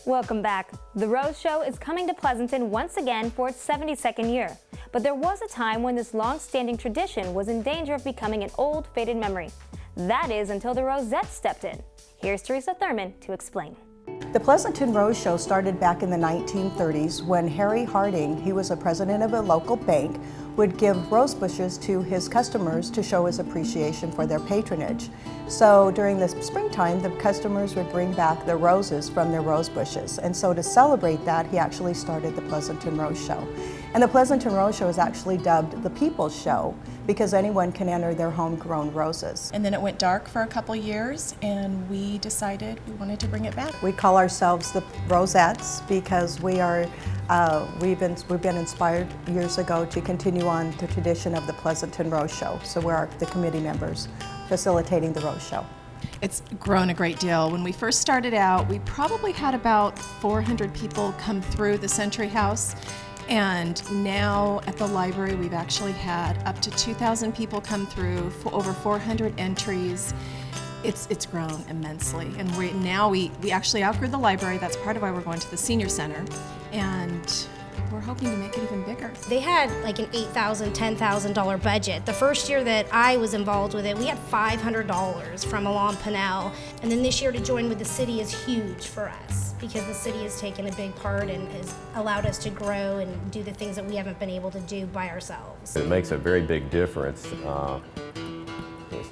Welcome back. The Rose Show is coming to Pleasanton once again for its 72nd year. But there was a time when this long-standing tradition was in danger of becoming an old, faded memory. That is until the Rosettes stepped in. Here's Teresa Thurman to explain. The Pleasanton Rose Show started back in the 1930s when Harry Harding, he was a president of a local bank, would give rose bushes to his customers to show his appreciation for their patronage. So during the springtime, the customers would bring back the roses from their rose bushes. And so to celebrate that, he actually started the Pleasanton Rose Show. And the Pleasanton Rose Show is actually dubbed the People's Show because anyone can enter their homegrown roses. And then it went dark for a couple years and we decided we wanted to bring it back. We call ourselves the Rosettes because we are we've been inspired years ago to continue on the tradition of the Pleasanton Rose Show. So we're the committee members facilitating the Rose Show. It's grown a great deal. When we first started out, we probably had about 400 people come through the Century House. And now at the library, we've actually had up to 2,000 people come through, for over 400 entries. It's grown immensely. And now we actually outgrew the library. That's part of why we're going to the senior center. And we're hoping to make it even bigger. They had like an $8,000, $10,000 budget. The first year that I was involved with it, we had $500 from Alon Pinnell. And then this year to join with the city is huge for us because the city has taken a big part and has allowed us to grow and do the things that we haven't been able to do by ourselves. It makes a very big difference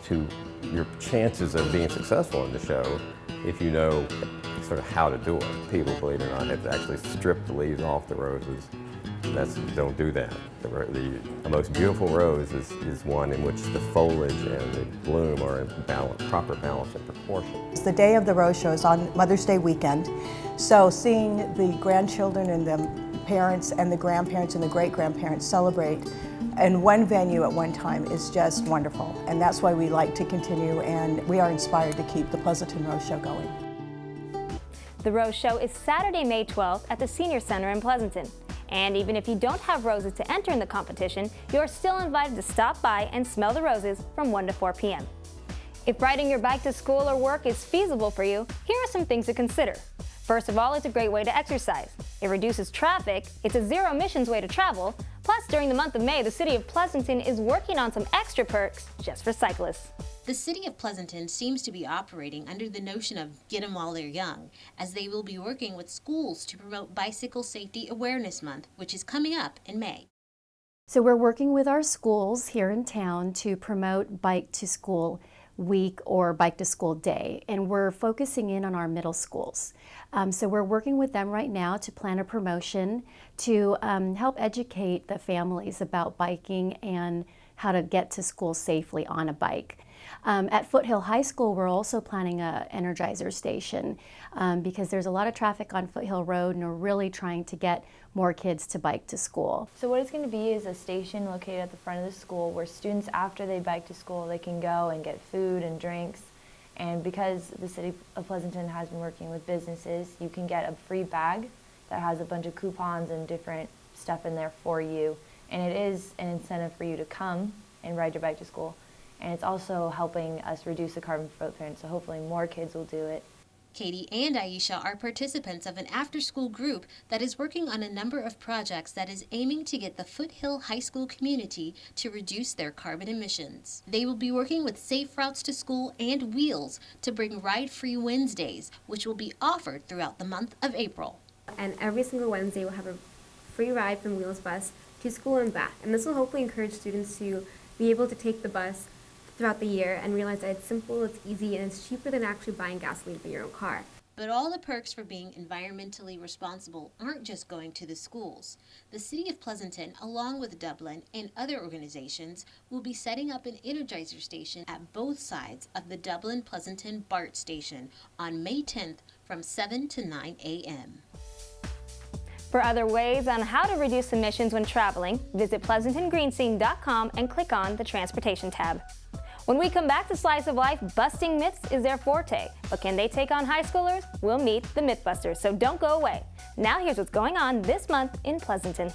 to your chances of being successful in the show if you know sort of how to do it. People, believe it or not, have to actually strip the leaves off the roses. Don't do that. The most beautiful rose is one in which the foliage and the bloom are in proper balance and proportion. The day of the Rose Show is on Mother's Day weekend, so seeing the grandchildren and the parents and the grandparents and the great-grandparents celebrate in one venue at one time is just wonderful. And that's why we like to continue, and we are inspired to keep the Pleasanton Rose Show going. The Rose Show is Saturday, May 12th at the Senior Center in Pleasanton. And even if you don't have roses to enter in the competition, you're still invited to stop by and smell the roses from 1 to 4 p.m. If riding your bike to school or work is feasible for you, here are some things to consider. First of all, it's a great way to exercise. It reduces traffic, it's a zero-emissions way to travel, plus during the month of May, the City of Pleasanton is working on some extra perks just for cyclists. The City of Pleasanton seems to be operating under the notion of get 'em while they're young, as they will be working with schools to promote Bicycle Safety Awareness Month, which is coming up in May. So we're working with our schools here in town to promote Bike to School Week or Bike to School Day, and we're focusing in on our middle schools. So we're working with them right now to plan a promotion to help educate the families about biking and how to get to school safely on a bike. At Foothill High School, we're also planning an Energizer station because there's a lot of traffic on Foothill Road, and we're really trying to get more kids to bike to school. So what it's going to be is a station located at the front of the school where students, after they bike to school, they can go and get food and drinks. And because the City of Pleasanton has been working with businesses, you can get a free bag that has a bunch of coupons and different stuff in there for you. And it is an incentive for you to come and ride your bike to school. And it's also helping us reduce the carbon footprint, so hopefully more kids will do it. Katie and Aisha are participants of an after-school group that is working on a number of projects that is aiming to get the Foothill High School community to reduce their carbon emissions. They will be working with Safe Routes to School and Wheels to bring Ride-Free Wednesdays, which will be offered throughout the month of April. And every single Wednesday we'll have a free ride from Wheels Bus to school and back. And this will hopefully encourage students to be able to take the bus throughout the year and realize that it's simple, it's easy, and it's cheaper than actually buying gasoline for your own car. But all the perks for being environmentally responsible aren't just going to the schools. The City of Pleasanton, along with Dublin and other organizations, will be setting up an Energizer station at both sides of the Dublin-Pleasanton BART station on May 10th from 7 to 9 a.m. For other ways on how to reduce emissions when traveling, visit PleasantonGreenscene.com and click on the Transportation tab. When we come back to Slice of Life, busting myths is their forte, but can they take on high schoolers? We'll meet the Mythbusters, so don't go away. Now here's what's going on this month in Pleasanton.